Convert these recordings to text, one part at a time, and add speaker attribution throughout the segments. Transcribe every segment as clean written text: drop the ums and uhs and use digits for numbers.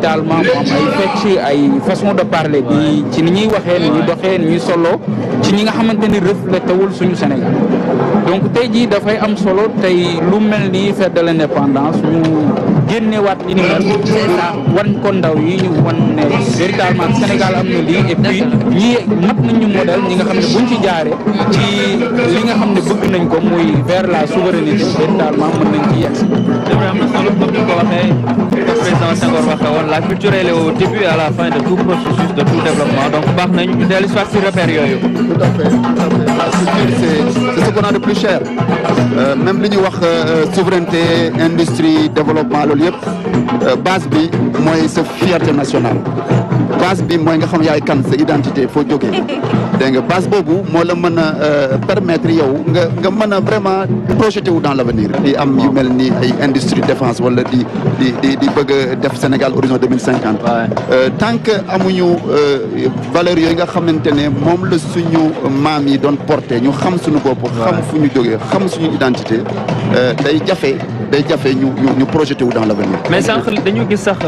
Speaker 1: véritablement mu am ay fecc ay façon de parler di ci ni ñuy waxee ni ñuy doxee ni ñuy solo ci ñi nga xamante ni reflété wul suñu Sénégal donc tey jii dafay am solo tey lu mel ni fête de l'indépendance ñu génnewaat li ni mel wan ko ndaw yi ñu wan ne véritablement Sénégal am na lii et puis ñi mat nañ ñu modèle ñi nga xam ne buñ ci jaaree ci li nga xam ne bëgg nañ ko muy vers la souveraineté véritablement mën nañ ci yegg.
Speaker 2: am na solo comme ni ko waxee le président Senghor waxee woon la culture elle est au début et à la fin de tout processus de tout développement donc baax nañu ñu dellu soit si repères yooyu.
Speaker 3: Tout à fait. La culture c'est ce qu'on a de plus cher même li ñuy wax souveraineté industrie développement loolu yëpp base bi mooy sa fierté nationale base bi mooy nga xam yaay kan sa identité foo jógee dégg nga base boobu moo la mën a permettre yow nga mën a vraiment projeté wu dans l'avenir di am yu mel ni ay industrie défense wala di bëgg a def Sénégal horizon 2050 tant que amuñu valeurs yooyu nga xamante ne moom la suñu maam yi doon porté ñu xam suñu bopp xam fu ñu jógee xam suñu identité day jafe ñu projeté wu dans l'avenir.
Speaker 2: mais sànq dañu gis sax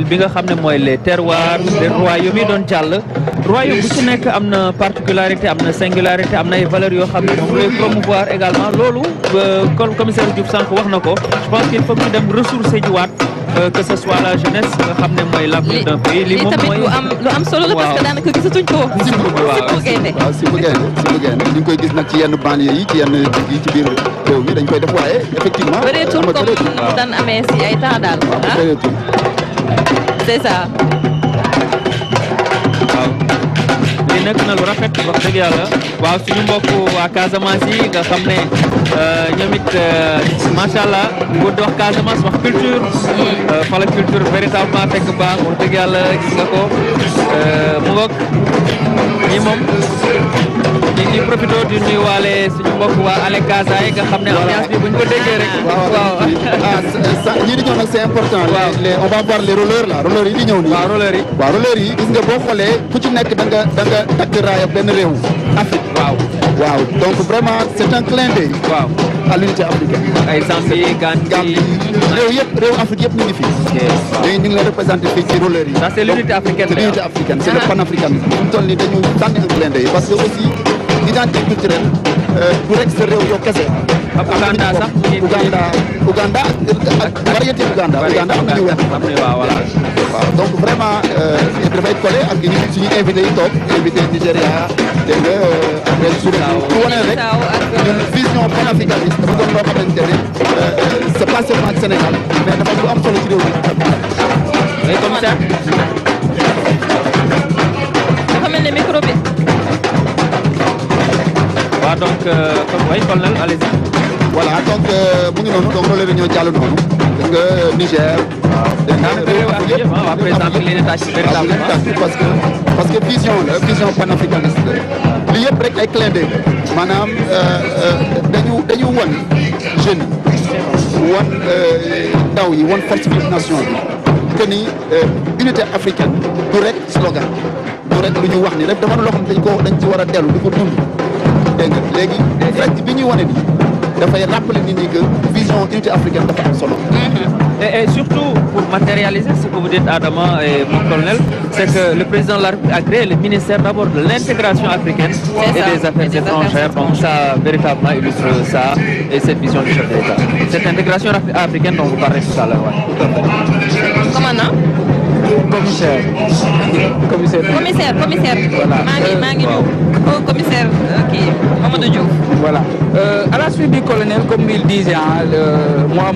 Speaker 2: bi nga xam ne mooy les terroirs les royaumes yi doon jàll royaume bu ci nekk am na particularité am na singularité am na ay valeurs yoo xam ne moom lay promouvoir également loolu commissaire Diouf sànq wax na ko je pense qu'il faut que ñu dem ressourcer jiwaat que ce soit la jeunesse nga xam ne mooy l'avenir d'un pays li moom mooy
Speaker 4: lu am solo la parce que daanaka gisatuñ ko si bu gaynde
Speaker 3: ñu ngi koy gis nag ci yenn banlieue yi ci yenn yi ci biir réew mi dañ koy def waaye effectivement
Speaker 4: bëreetul comme daan amee si ay temps daal c'est ça
Speaker 2: waaw lii nekk na lu rafet wax dëgg yàlla waaw suñu mbokk waa Casamance yi nga xam ne ñoom it macha allah bu dox Casamance wax culture fa la culture véritablement fekk baax wax dëgg yàlla gis nga ko mu ngoog ñi moom ñi profité di nuyuwaale suñu mbokk waa Ale Casa yi nga xam ne ambiance bi buñ ko déggee rek waaw
Speaker 3: ñii di ñëw nag c'est important on va voir les rollers là rollers yi di ñëw nii waaw rollers yi gis nga boo xoolee ku ci nekk da nga takk raaya benn réew Afrique waaw donc vraiment c'est un clin d'œil à l'unité africaine
Speaker 2: ay Zambie Gambie
Speaker 3: réew Afrique yëpp ñu ngi fii ñu ngi leen représenté fii ci rollers yi
Speaker 2: ça c'est l'unité africaine
Speaker 3: c'est le panafricanisme ñu toll ni dañu tànn un clin d'œil parce que aussi identité culturelle du rek sa réew yow kese
Speaker 2: Ouganda sax
Speaker 3: Ouganda ak variété Ouganda am nañu
Speaker 2: waaw
Speaker 3: donc vraiment dafay collé ak suñu invité yi toog invité Nigéria dégg nga ak Soudan pour wane rek ñun vision panafricaniste dafa doon loo xamante ne c'est pas seulement Sénégal mais dafa lu am solo ci réew mi
Speaker 2: commissaire
Speaker 4: dafa mel ne micro bi
Speaker 2: waaw donc comme way colonel allez-y
Speaker 3: voilà donc mu ngi noonu donc loolu la ñoo jàll noonu dégg nga Niger parce que vision panafricaniste li yëpp rek ay clin d'œil maanaam dañu wan jeunes wan ndaw yi wan force vive nation bi que ni unité africaine du rek slogan du rek lu ñu wax ni rek dafa loo xam dañ ci war a dellu di ko dund dégg nga léegi fekk bi ñuy wane ni dafay rappeler nit ñi que vision unité africaine dafa am solo.
Speaker 2: Et surtout pour matérialiser ce que vous dites Adama et mon colonel, c'est que le président de la République a créé le ministère d'abord de l'intégration africaine et des affaires étrangères. Donc ça véritablement illustre ça et cette vision du chef de l'État. Cette intégration africaine dont vous parlez tout à l'heure.
Speaker 4: Commandant.
Speaker 1: commissaire.
Speaker 4: Voilà. maa ngi ñëw commissaire kii Mamadou Diouf.
Speaker 1: Voilà. À la suite du colonel comme il disait mu am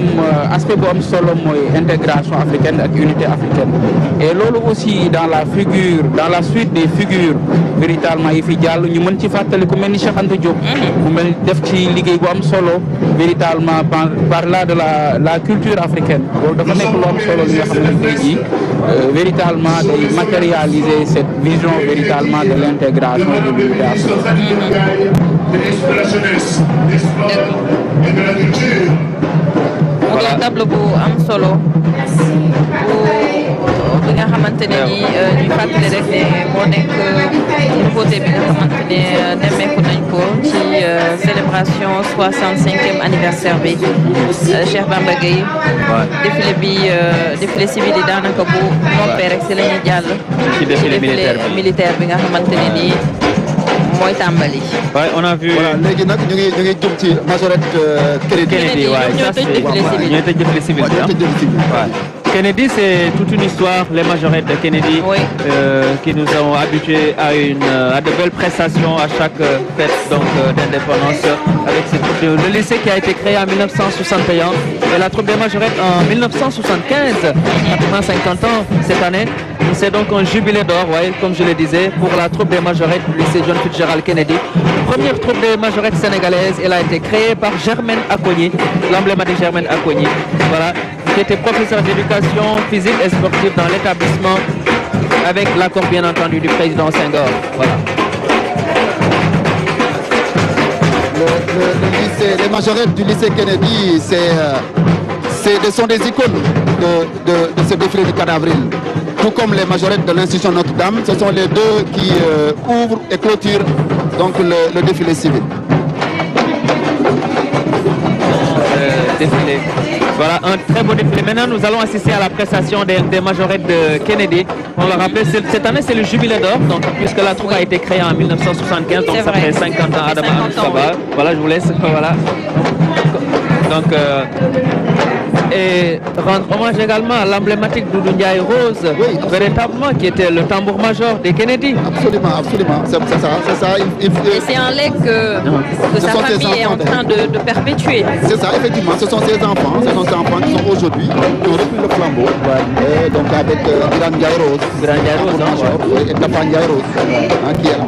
Speaker 1: aspect bu am solo mooy intégration africaine ak unité africaine et loolu aussi dans la suite des figures véritablement yi fi jàll ñu mën ci fàttali ku mel ni Cheikh Anta Diop. mu mel def ci liggéey bu am solo véritablement par là de la culture africaine loolu dafa nekk lu am solo li nga xam ne tey jii véritablement day matérialiser cette vision véritablement de l'intégration de l'unité africaine.
Speaker 4: de la jeunesse et de la culture. Voilà. Tableau bu am solo bu nga xamante
Speaker 5: xamante ne nii ñuy fàttali rek ne moo nekk nouveauté bi nga xamante ne nemmeeku nañ ko ci célébration 65e anniversaire bi Cheikh Bamba Gueye. défilé bi défilé civil yi daanaka bu noppee rek si la ñuy jàll.
Speaker 2: ci défilé
Speaker 5: militaire bi nga xamante ne nii mooy tàmbali.
Speaker 2: Ouais, on a vu.
Speaker 3: Voilà, léegi nag ñu ngi jëm ci majorette
Speaker 2: Kennedy, ouais,
Speaker 5: ñoo tëj défilé civil.
Speaker 2: Kennedy, c'est toute une histoire, les majorettes de Kennedy,
Speaker 5: Oui.
Speaker 2: qui nous ont habitués à de belles prestations à chaque fête d'indépendance. Avec le lycée qui a été créé en 1961 et la troupe des majorettes en 1975, pratiquement 50 ans cette année. C'est donc un jubilé d'or, ouais, comme je le disais, pour la troupe des majorettes du lycée John Fitzgerald Kennedy. Première troupe des majorettes sénégalaise, elle a été créée par Germaine Acogny, l'emblématique Germaine Acogny, voilà, qui était professeur d'éducation physique et sportive dans l'établissement, avec l'accord bien entendu du président Senghor. Voilà.
Speaker 3: Les majorettes du lycée Kennedy, ce sont des icônes de ce défilé du 4 avril. Tout comme les majorettes de l'institution Notre-Dame, ce sont les deux qui ouvrent et clôturent donc le défilé civil.
Speaker 2: Défilé. Voilà, un très beau défilé. Maintenant, nous allons assister à la prestation des majorettes de Kennedy. On le rappelle, cette année, c'est le jubilé d'or, donc puisque la troupe a été créée en 1975, donc ça fait 50 ans. Adama Saba. Voilà, je vous laisse. Voilà. Donc, et rendre hommage également à l'emblématique Doudou Ndiaye Rose,
Speaker 3: Oui,
Speaker 2: véritablement, qui était le tambour-major des Kennedy.
Speaker 3: Absolument, absolument. C'est ça.
Speaker 5: Et c'est un legs que
Speaker 3: Ce
Speaker 5: sa
Speaker 3: sont ses
Speaker 5: famille est en
Speaker 3: enfants,
Speaker 5: train de perpétuer.
Speaker 3: C'est ça, effectivement. Ce sont ces enfants qui sont aujourd'hui, qui ont repris le flambeau. Et donc avec Biran Ndiaye Rose.
Speaker 2: Biran Ndiaye Rose, hein,
Speaker 3: major, oui, et Tafa Ndiaye Rose, qui est là.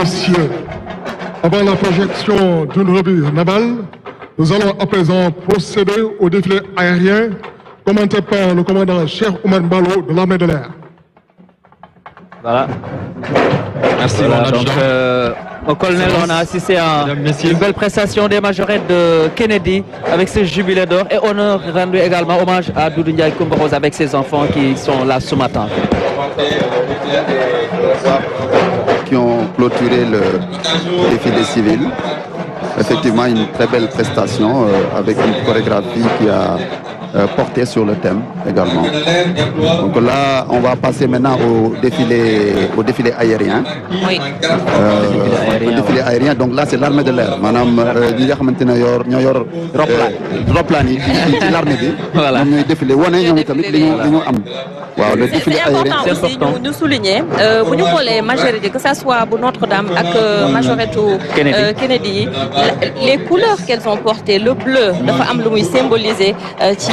Speaker 6: messieurs, avant la projection d'une revue navale, nous allons à présent procéder au défilé aérien commenté par le commandant Cheikh Oumar Mballo de l'armée de l'air.
Speaker 2: Voilà.
Speaker 7: Merci,
Speaker 2: Voilà, donc, au colonel, on a assisté à une belle prestation des majorettes de Kennedy avec ses jubilés d'or et honneur rendu également hommage à Doudou Ndiaye Coumba Rose avec ses enfants qui sont là ce matin.
Speaker 3: Qui ont clôturé le défilé civil. Effectivement, une très belle prestation avec une chorégraphie qui a porté sur le thème également. Donc là, on va passer maintenant au défilé aérien.
Speaker 5: Oui.
Speaker 3: Le défilé aérien, donc là c'est l'armée de l'air. Madame, ñi nga xamante ne ñoo yor roplaan yi ci l'armée bi.
Speaker 2: Voilà.
Speaker 3: ñoom ñooy défilé wane ñoom tamit li ñu am. Waaw, le défilé aérien.
Speaker 5: C'est important aussi ñu souligner bu ñu xoolee majorité que ça soit bu Notre-Dame ak majorette Kennedy les couleurs qu'elles ont portées, le bleu dafa am lu muy symboliser ci